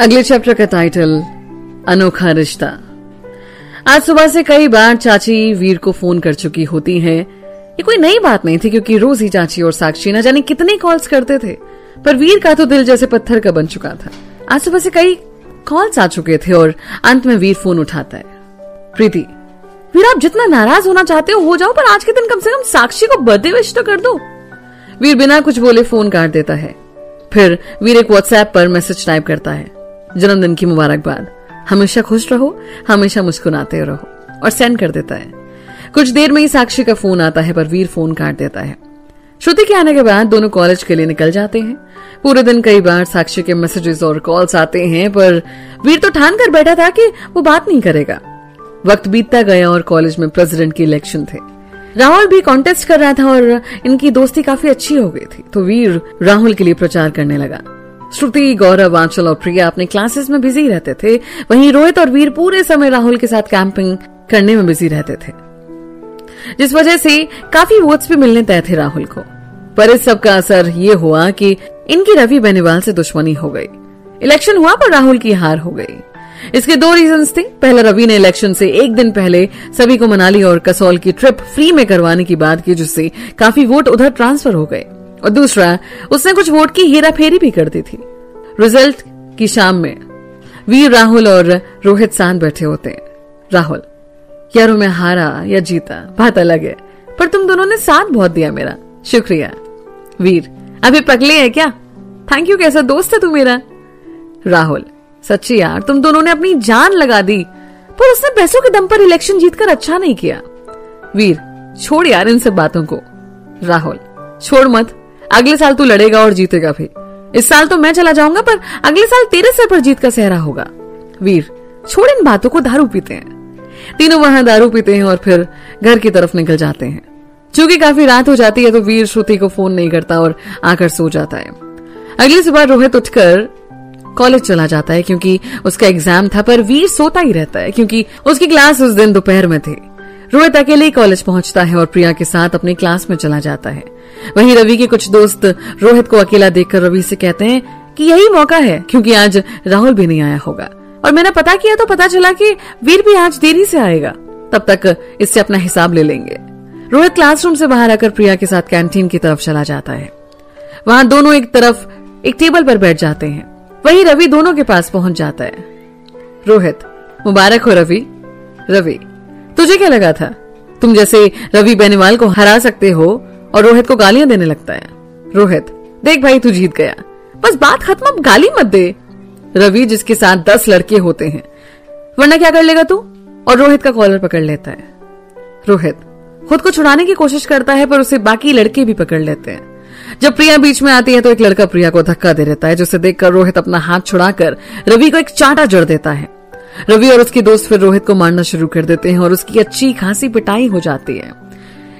अगले चैप्टर का टाइटल अनोखा रिश्ता। आज सुबह से कई बार चाची वीर को फोन कर चुकी होती हैं। ये कोई नई बात नहीं थी क्योंकि रोज ही चाची और साक्षी न जाने कितने कॉल्स करते थे, पर वीर का तो दिल जैसे पत्थर का बन चुका था। आज सुबह से कई कॉल्स आ चुके थे और अंत में वीर फोन उठाता है। प्रीति, वीर आप जितना नाराज होना चाहते हो जाओ, पर आज के दिन कम से कम साक्षी को बर्थडे विश तो कर दो। वीर बिना कुछ बोले फोन काट देता है। फिर वीर एक व्हाट्सएप पर मैसेज टाइप करता है, जन्मदिन की मुबारकबाद, हमेशा खुश रहो, हमेशा मुस्कुराते रहो, और सेंड कर देता है। कुछ देर में ही साक्षी का फोन आता है, पर वीर फोन काट देता है। श्रुति के आने के बाद दोनों कॉलेज के लिए निकल जाते हैं। पूरे दिन कई बार साक्षी के मैसेजेस और कॉल्स आते हैं, पर वीर तो ठान कर बैठा था कि वो बात नहीं करेगा। वक्त बीतता गया और कॉलेज में प्रेसिडेंट की इलेक्शन थे। राहुल भी कॉन्टेस्ट कर रहा था और इनकी दोस्ती काफी अच्छी हो गई थी, तो वीर राहुल के लिए प्रचार करने लगा। श्रुति, गौरव, आंचल और प्रिया अपने क्लासेस में बिजी रहते थे। वहीं रोहित और वीर पूरे समय राहुल के साथ कैंपिंग करने में बिजी रहते थे, जिस वजह से काफी वोट्स भी मिलने तय थे राहुल को। पर इस सब का असर ये हुआ कि इनकी रवि बेनीवाल से दुश्मनी हो गई। इलेक्शन हुआ पर राहुल की हार हो गई। इसके दो रीजंस थे। पहला, रवि ने इलेक्शन से एक दिन पहले सभी को मनाली और कसौल की ट्रिप फ्री में करवाने की बात की, जिससे काफी वोट उधर ट्रांसफर हो गए। और दूसरा, उसने कुछ वोट की हेरा फेरी भी कर दी थी। रिजल्ट की शाम में वीर, राहुल और रोहित साथ बैठे होते हैं। राहुल, यारों मैं हारा या जीता बात अलग है, पर तुम दोनों ने साथ बहुत दिया मेरा, शुक्रिया। वीर, अभी पगले है क्या? थैंक यू, कैसा दोस्त है तू मेरा। राहुल, सच्ची यार तुम दोनों ने अपनी जान लगा दी, पर उसने पैसों के दम पर इलेक्शन जीतकर अच्छा नहीं किया। वीर, छोड़ यार इन सब बातों को। राहुल, छोड़ मत, अगले साल तू लड़ेगा और जीतेगा भी। इस साल तो मैं चला जाऊंगा, पर अगले साल तेरे सर पर जीत का सेहरा होगा। वीर, छोड़ इन बातों को, दारू पीते हैं। तीनों वहां दारू पीते हैं और फिर घर की तरफ निकल जाते हैं। चूंकि काफी रात हो जाती है तो वीर श्रुति को फोन नहीं करता और आकर सो जाता है। अगली सुबह रोहित उठकर कॉलेज चला जाता है क्योंकि उसका एग्जाम था, पर वीर सोता ही रहता है क्योंकि उसकी क्लास उस दिन दोपहर में थी। रोहित अकेले ही कॉलेज पहुंचता है और प्रिया के साथ अपनी क्लास में चला जाता है। वहीं रवि के कुछ दोस्त रोहित को अकेला देखकर रवि से कहते हैं कि यही मौका है, क्योंकि आज राहुल भी नहीं आया होगा और मैंने पता किया तो पता चला कि वीर भी आज देरी से आएगा, तब तक इससे अपना हिसाब ले लेंगे। रोहित क्लासरूम से बाहर आकर प्रिया के साथ कैंटीन की तरफ चला जाता है। वहां दोनों एक तरफ एक टेबल पर बैठ जाते हैं। वहीं रवि दोनों के पास पहुंच जाता है। रोहित, मुबारक हो रवि। रवि, तुझे क्या लगा था तुम जैसे रवि बेनीवाल को हरा सकते हो और रोहित को गालियां देने लगता है। रोहित, देख भाई तू जीत गया, बस बात खत्म, अब गाली मत दे। रवि, जिसके साथ 10 लड़के होते हैं, वरना क्या कर लेगा तू? और रोहित का कॉलर पकड़ लेता है। रोहित खुद को छुड़ाने की कोशिश करता है, पर उसे बाकी लड़के भी पकड़ लेते हैं। जब प्रिया बीच में आती है तो एक लड़का प्रिया को धक्का दे देता है, जिसे देखकर रोहित अपना हाथ छुड़ाकर रवि को एक चांटा जड़ देता है। रवि और उसके दोस्त फिर रोहित को मारना शुरू कर देते हैं और उसकी अच्छी खासी पिटाई हो जाती है।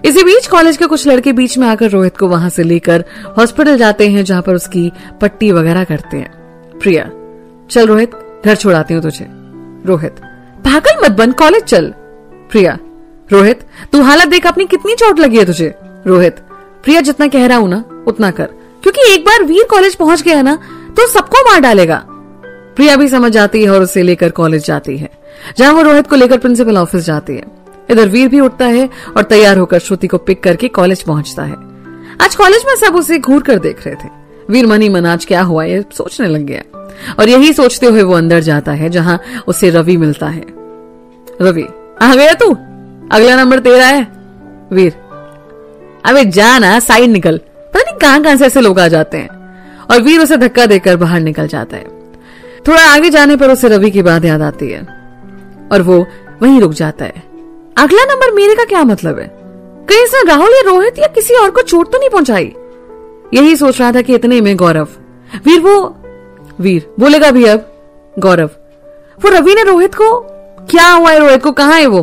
इसी बीच कॉलेज के कुछ लड़के बीच में आकर रोहित को वहां से लेकर हॉस्पिटल जाते हैं, जहां पर उसकी पट्टी वगैरह करते हैं। प्रिया, चल रोहित, घर छोड़ाती हूँ तुझे। रोहित, पागल मत बन, कॉलेज चल। प्रिया, रोहित तू हालत देख अपनी, कितनी चोट लगी है तुझे। रोहित, प्रिया जितना कह रहा हूं ना उतना कर, क्योंकि एक बार वीर कॉलेज पहुंच गया ना तो सबको मार डालेगा। प्रिया भी समझ जाती है और उसे लेकर कॉलेज जाती है, जहां वो रोहित को लेकर प्रिंसिपल ऑफिस जाती है। इधर वीर भी उठता है और तैयार होकर श्रुति को पिक करके कॉलेज पहुंचता है। आज कॉलेज में सब उसे घूर कर देख रहे थे। वीर मन ही मन आज क्या हुआ ये सोचने लग गया और यही सोचते हुए वो अंदर जाता है, जहां उसे रवि मिलता है। रवि, आ गया तू? अगला नंबर तेरा है। वीर, अबे जा ना, साइड निकल, पता नहीं कहां से ऐसे लोग आ जाते हैं। और वीर उसे धक्का देकर बाहर निकल जाता है। थोड़ा आगे जाने पर उसे रवि की बात याद आती है और वो वहीं रुक जाता है। अगला नंबर मेरे का क्या मतलब है? कहीं इसने राहुल या रोहित या किसी और को चोट तो नहीं पहुंचाई? यही सोच रहा था कि इतने में गौरव, वीर बोलेगा भी अब। गौरव, वो रवि ने रोहित को, क्या हुआ है रोहित को, कहां है वो?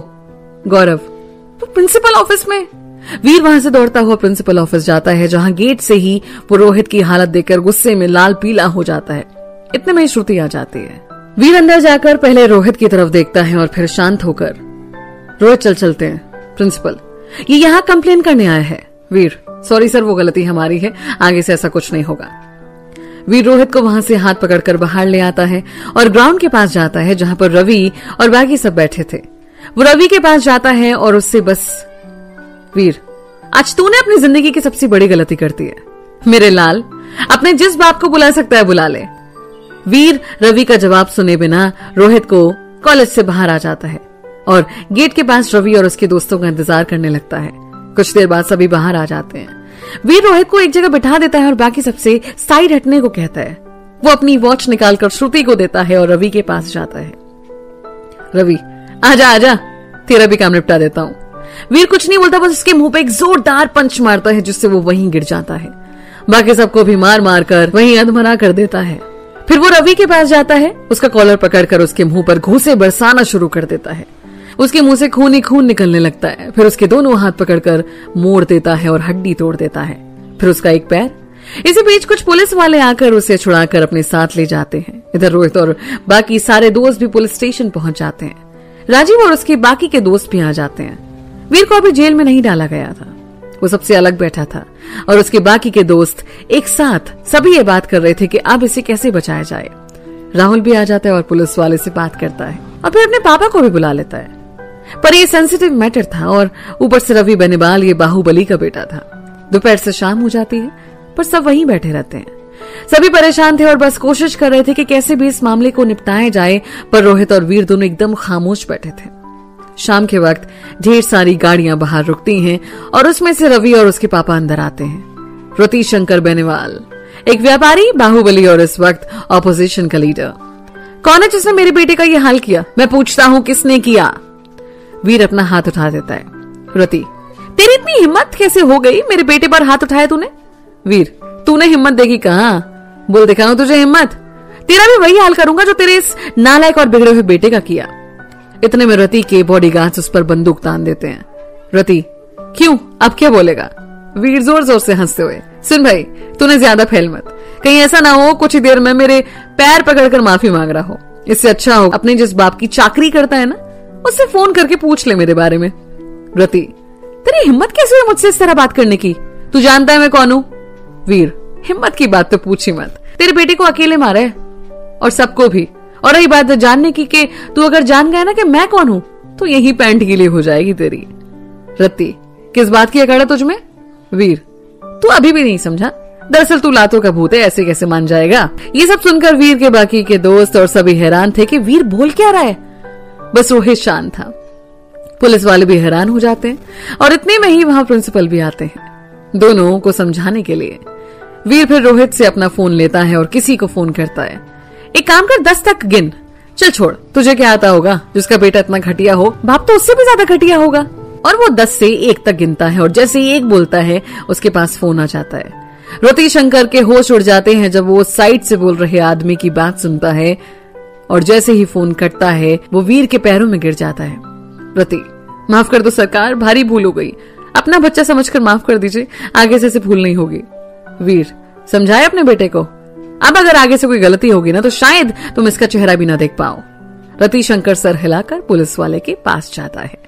गौरव, वो प्रिंसिपल ऑफिस में। वीर वहां से दौड़ता हुआ प्रिंसिपल ऑफिस जाता है, जहां गेट से ही वो रोहित की हालत देखकर गुस्से में लाल पीला हो जाता है। इतने में श्रुति आ जाती है। वीर अंदर जाकर पहले रोहित की तरफ देखता है और फिर शांत होकर, रोहित चलते हैं। प्रिंसिपल, ये यहाँ कंप्लेन करने आया है। वीर, सॉरी सर, वो गलती हमारी है, आगे से ऐसा कुछ नहीं होगा। वीर रोहित को वहां से हाथ पकड़कर बाहर ले आता है और ग्राउंड के पास जाता है जहां पर रवि और बाकी सब बैठे थे। वो रवि के पास जाता है और उससे बस, वीर, आज तूने अपनी जिंदगी की सबसे बड़ी गलती कर दी है। मेरे लाल, अपने जिस बाप को बुला सकता है बुला ले। वीर रवि का जवाब सुने बिना रोहित को कॉलेज से बाहर आ जाता है और गेट के पास रवि और उसके दोस्तों का इंतजार करने लगता है। कुछ देर बाद सभी बाहर आ जाते हैं। वीर रोहित को एक जगह बिठा देता है और बाकी सबसे साइड हटने को कहता है। वो अपनी वॉच निकालकर श्रुति को देता है और रवि के पास जाता है। रवि, आजा आजा, तेरा भी काम निपटा देता हूं। वीर कुछ नहीं बोलता, बस उसके मुंह पे एक जोरदार पंच मारता है जिससे वो वहीं गिर जाता है। बाकी सबको भी मार मार कर वहीं अधमरा कर देता है। फिर वो रवि के पास जाता है, उसका कॉलर पकड़कर उसके मुंह पर घूंसे बरसाना शुरू कर देता है। उसके मुंह से खून ही खून निकलने लगता है। फिर उसके दोनों हाथ पकड़कर मोड़ देता है और हड्डी तोड़ देता है। फिर उसका एक पैर। इसी बीच कुछ पुलिस वाले आकर उसे छुड़ाकर अपने साथ ले जाते हैं। इधर रोहित और बाकी सारे दोस्त भी पुलिस स्टेशन पहुंच जाते हैं। राजीव और उसके बाकी के दोस्त भी आ जाते हैं। वीर को अभी जेल में नहीं डाला गया था, वो सबसे अलग बैठा था और उसके बाकी के दोस्त एक साथ सभी ये बात कर रहे थे कि अब इसे कैसे बचाया जाए। राहुल भी आ जाता है और पुलिस वाले से बात करता है और फिर अपने पापा को भी बुला लेता है। पर ये सेंसिटिव मैटर था और ऊपर से रवि बेनीवाल ये बाहुबली का बेटा था। दोपहर से शाम हो जाती है पर सब वहीं बैठे रहते हैं। सभी परेशान थे और बस कोशिश कर रहे थे कि कैसे भी इस मामले को निपटाया जाए, पर रोहित और वीर दोनों एकदम खामोश बैठे थे। शाम के वक्त ढेर सारी गाड़ियां बाहर रुकती हैं और उसमें से रवि और उसके पापा अंदर आते हैं। रतीश शंकर बेनीवाल, एक व्यापारी, बाहुबली और इस वक्त ऑपोजिशन का लीडर। कौन है जिसने मेरे बेटे का ये हाल किया? मैं पूछता हूं, किसने किया? वीर अपना हाथ उठा देता है। रति, तेरी इतनी हिम्मत कैसे हो गई? मेरे बेटे पर हाथ उठाया तूने? वीर, तूने हिम्मत देखी कहां? बोल दिखाऊं तुझे हिम्मत? तेरा भी वही हाल करूंगा जो तेरे इस नालायक और बिगड़े हुए बेटे का किया। इतने में रति के बॉडीगार्ड्स उस पर बंदूक तान देते हैं। रति, क्यों? अब क्या बोलेगा? वीर जोर जोर से हंसते हुए, सुन भाई, तूने ज्यादा फैल मत, कहीं ऐसा ना हो कुछ ही देर में मेरे पैर पकड़कर माफी मांग रहा हो। इससे अच्छा हो अपने जिस बाप की चाकरी करता है ना, उससे फोन करके पूछ ले मेरे बारे में। रति, तेरी हिम्मत कैसे हुई मुझसे इस तरह बात करने की? तू जानता है मैं कौन हूं? वीर, हिम्मत की बात तो पूछ ही मत। तेरे बेटे को अकेले मारा है और सबको भी। और रही बात जानने की कि तू अगर जान गया ना कि मैं कौन हूं तो यही पैंट गीली हो जाएगी तेरी। रति, किस बात की अकड़ है तुझमें? वीर, तू अभी भी नहीं समझा, दरअसल तू लातों का भूत है, ऐसे कैसे मान जाएगा? ये सब सुनकर वीर के बाकी के दोस्त और सभी हैरान थे कि वीर बोल क्या रहा है। बस रोहित शांत था। पुलिस वाले भी हैरान हो जाते हैं और इतने में ही वहां प्रिंसिपल भी आते हैं दोनों को समझाने के लिए। वीर फिर रोहित से अपना फोन लेता है और किसी को फोन करता है। एक काम कर, 10 तक गिन। चल छोड़, तुझे क्या आता होगा? जिसका बेटा इतना घटिया हो, बाप तो उससे भी ज्यादा घटिया होगा। और वो 10 से 1 तक गिनता है और जैसे ही 1 बोलता है उसके पास फोन आ जाता है। रतीश शंकर के होश उड़ जाते हैं जब वो साइड से बोल रहे आदमी की बात सुनता है और जैसे ही फोन कटता है वो वीर के पैरों में गिर जाता है। रति, माफ कर दो सरकार, भारी भूल हो गई, अपना बच्चा समझकर माफ कर दीजिए, आगे से भूल नहीं होगी। वीर, समझाए अपने बेटे को, अब अगर आगे से कोई गलती होगी ना तो शायद तुम इसका चेहरा भी ना देख पाओ। रतीश शंकर सर हिलाकर पुलिस वाले के पास जाता है।